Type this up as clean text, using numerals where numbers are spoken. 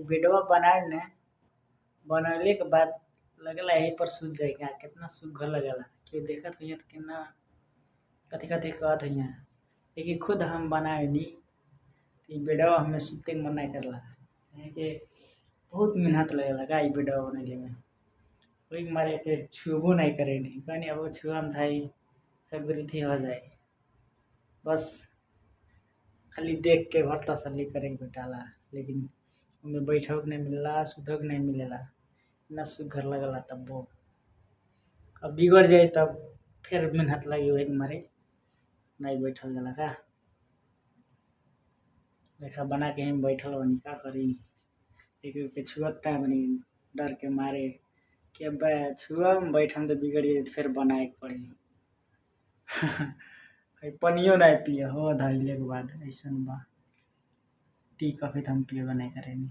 Video बनाए ने बनैले के बाद लगेला यही पर सूझ जाएगा कितना सुघर लगेला कि देखत हुई तो कितना कथी कथी कहत हुई लेकिन खुद हम बनाए नी वीडियो हमें सुनते मन नहीं करला कि बहुत मेहनत लगेला का वीडियो बनैले में वही मारे के छुबो नहीं करे नहीं कहनी अब छुआ में था सब गरीथी हो जाए बस खाली देख के भर तसल्ली करे के बेटाला लेकिन उनमें बैठो के नहीं मिलला सुधो के नहीं मिलेला इतना सुघर लगला तब वो अब बिगड़ जाए तब फिर मेहनत लगी वही मारे नहीं बैठल जाला का देखा बना के हम बैठल बनी का करी एक छुअता बनी डर के मारे कि अब छुआ में बैठम तो बिगड़ जाए फिर बनाए के पड़ी पनियो नहीं पिए हो धैले के बाद ऐसा बा टी कॉफी तो हम पिए नहीं करेंगे।